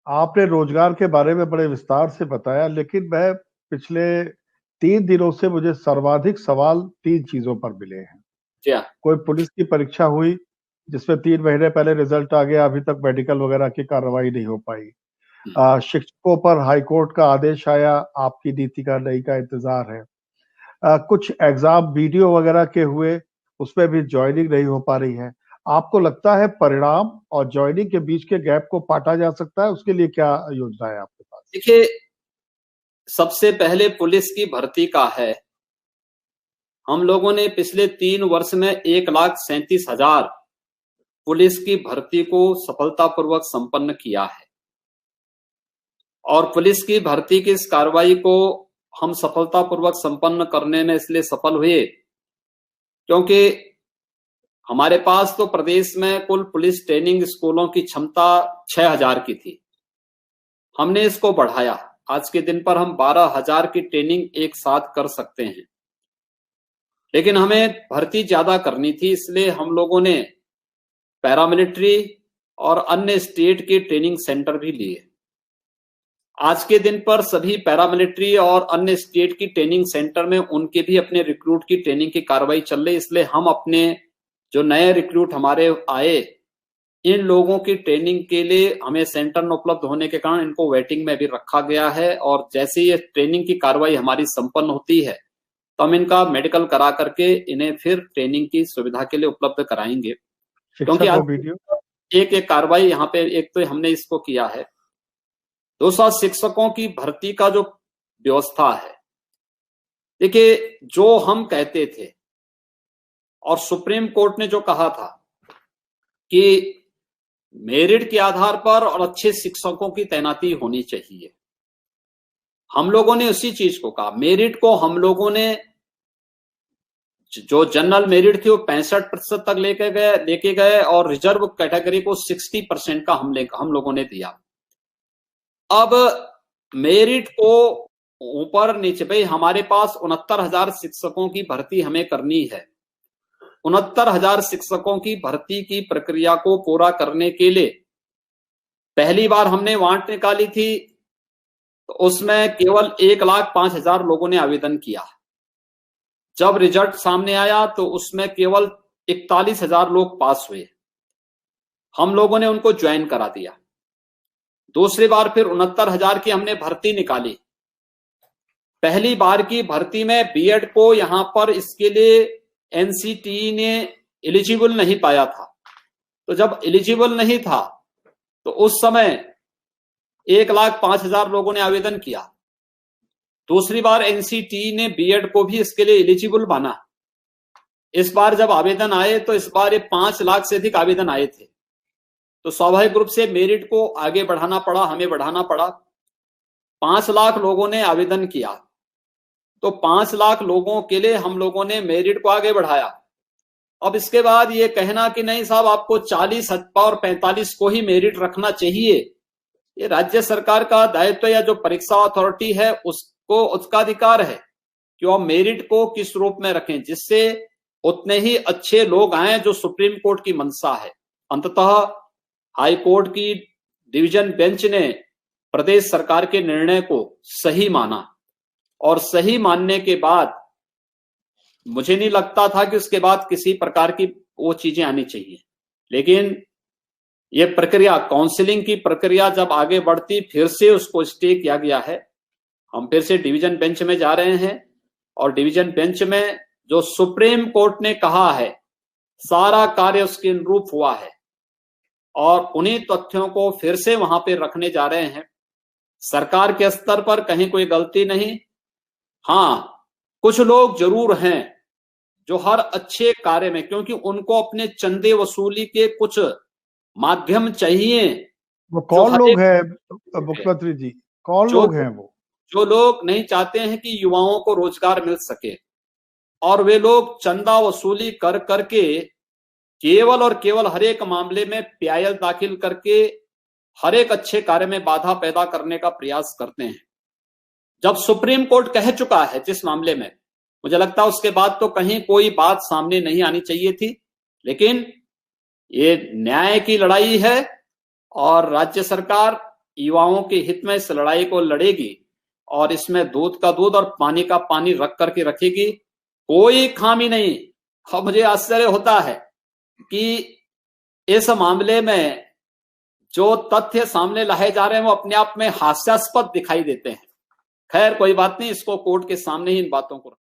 आपने रोजगार के बारे में बड़े विस्तार से बताया, लेकिन मैं पिछले 3 दिनों से मुझे सर्वाधिक सवाल 3 चीजों पर मिले हैं। क्या? कोई पुलिस की परीक्षा हुई जिसमें 3 महीने पहले रिजल्ट आ गया, अभी तक मेडिकल वगैरह की कार्रवाई नहीं हो पाई। शिक्षकों पर हाईकोर्ट का आदेश आया, आपकी नीति का नई का इंतजार है। कुछ एग्जाम वीडियो वगैरह के हुए, उसमें भी ज्वाइनिंग नहीं हो पा रही है। आपको लगता है परिणाम और ज्वाइनिंग के बीच के गैप को पाटा जा सकता है? उसके लिए क्या योजना है आपके पास? देखिए, सबसे पहले पुलिस की भर्ती का है। हम लोगों ने पिछले 3 वर्ष में 1,37,000 पुलिस की भर्ती को सफलतापूर्वक संपन्न किया है। और पुलिस की भर्ती की इस कार्रवाई को हम सफलतापूर्वक संपन्न करने में इसलिए सफल हुए क्योंकि हमारे पास तो प्रदेश में कुल पुलिस ट्रेनिंग स्कूलों की क्षमता 6,000 की थी। हमने इसको बढ़ाया। आज के दिन पर हम 12,000 की ट्रेनिंग एक साथ कर सकते हैं, लेकिन हमें भर्ती ज्यादा करनी थी, इसलिए हम लोगों ने पैरामिलिट्री और अन्य स्टेट के ट्रेनिंग सेंटर भी लिए। आज के दिन पर सभी पैरामिलिट्री और अन्य स्टेट की ट्रेनिंग सेंटर में उनके भी अपने रिक्रूट की ट्रेनिंग की कार्रवाई चल रही, इसलिए हम अपने जो नए रिक्रूट हमारे आए, इन लोगों की ट्रेनिंग के लिए हमें सेंटर में उपलब्ध होने के कारण इनको वेटिंग में भी रखा गया है। और जैसे ये ट्रेनिंग की कार्रवाई हमारी संपन्न होती है तो हम इनका मेडिकल करा करके इन्हें फिर ट्रेनिंग की सुविधा के लिए उपलब्ध कराएंगे। क्योंकि आज एक एक कार्रवाई यहाँ पे एक तो हमने इसको किया है। 200 शिक्षकों की भर्ती का जो व्यवस्था है, देखिए, जो हम कहते थे और सुप्रीम कोर्ट ने जो कहा था कि मेरिट के आधार पर और अच्छे शिक्षकों की तैनाती होनी चाहिए, हम लोगों ने उसी चीज को कहा। मेरिट को हम लोगों ने, जो जनरल मेरिट थी वो 65% तक लेके गए और रिजर्व कैटेगरी को 60% का हम लोगों ने दिया। अब मेरिट को ऊपर नीचे, भाई हमारे पास 69,000 शिक्षकों की भर्ती हमें करनी है। 69,000 शिक्षकों की भर्ती की प्रक्रिया को पूरा करने के लिए पहली बार हमने वांट निकाली थी, तो उसमें केवल 1,05,000 लोगों ने आवेदन किया। जब रिजल्ट सामने आया तो उसमें केवल 41,000 लोग पास हुए। हम लोगों ने उनको ज्वाइन करा दिया। दूसरी बार फिर 69,000 की हमने भर्ती निकाली। पहली बार की भर्ती में बीएड को यहां पर इसके लिए एनसीटी ने एलिजिबल नहीं पाया था। तो जब एलिजिबल नहीं था तो उस समय 1,05,000 लोगों ने आवेदन किया। दूसरी बार एनसीटी ने बीएड को भी इसके लिए एलिजिबल माना। इस बार जब आवेदन आए तो इस बार ये 5 लाख से अधिक आवेदन आए थे, तो स्वाभाविक रूप से मेरिट को आगे बढ़ाना पड़ा, हमें बढ़ाना पड़ा। 5 लाख लोगों ने आवेदन किया, तो 5 लाख लोगों के लिए हम लोगों ने मेरिट को आगे बढ़ाया। अब इसके बाद ये कहना कि नहीं साहब आपको 40 और 45 को ही मेरिट रखना चाहिए, ये राज्य सरकार का दायित्व या जो परीक्षा अथॉरिटी है उसको, उसका अधिकार है कि वो मेरिट को किस रूप में रखें जिससे उतने ही अच्छे लोग आए जो सुप्रीम कोर्ट की मंशा है। अंततः हाई कोर्ट की डिवीजन बेंच ने प्रदेश सरकार के निर्णय को सही माना और सही मानने के बाद मुझे नहीं लगता था कि उसके बाद किसी प्रकार की वो चीजें आनी चाहिए। लेकिन ये प्रक्रिया, काउंसलिंग की प्रक्रिया जब आगे बढ़ती, फिर से उसको स्टे किया गया है। हम फिर से डिवीजन बेंच में जा रहे हैं और डिवीजन बेंच में जो सुप्रीम कोर्ट ने कहा है सारा कार्य उसके अनुरूप हुआ है और उन्हीं तथ्यों को फिर से वहां पे रखने जा रहे हैं। सरकार के स्तर पर कहीं कोई गलती नहीं। हाँ, कुछ लोग जरूर हैं जो हर अच्छे कार्य में, क्योंकि उनको अपने चंदे वसूली के कुछ माध्यम चाहिए। वो कौन लोग हैं मुख्यमंत्री जी? कौन लोग हैं वो? जो लोग नहीं चाहते हैं कि युवाओं को रोजगार मिल सके और वे लोग चंदा वसूली कर करके केवल और केवल हर एक मामले में पीआईएल दाखिल करके हर एक अच्छे कार्य में बाधा पैदा करने का प्रयास करते हैं। जब सुप्रीम कोर्ट कह चुका है जिस मामले में, मुझे लगता है उसके बाद तो कहीं कोई बात सामने नहीं आनी चाहिए थी। लेकिन ये न्याय की लड़ाई है और राज्य सरकार युवाओं के हित में इस लड़ाई को लड़ेगी और इसमें दूध का दूध और पानी का पानी रख करके रखेगी, कोई खामी नहीं। अब मुझे आश्चर्य होता है कि इस मामले में जो तथ्य सामने लाए जा रहे हैं वो अपने आप में हास्यास्पद दिखाई देते हैं। खैर कोई बात नहीं, इसको कोर्ट के सामने ही इन बातों को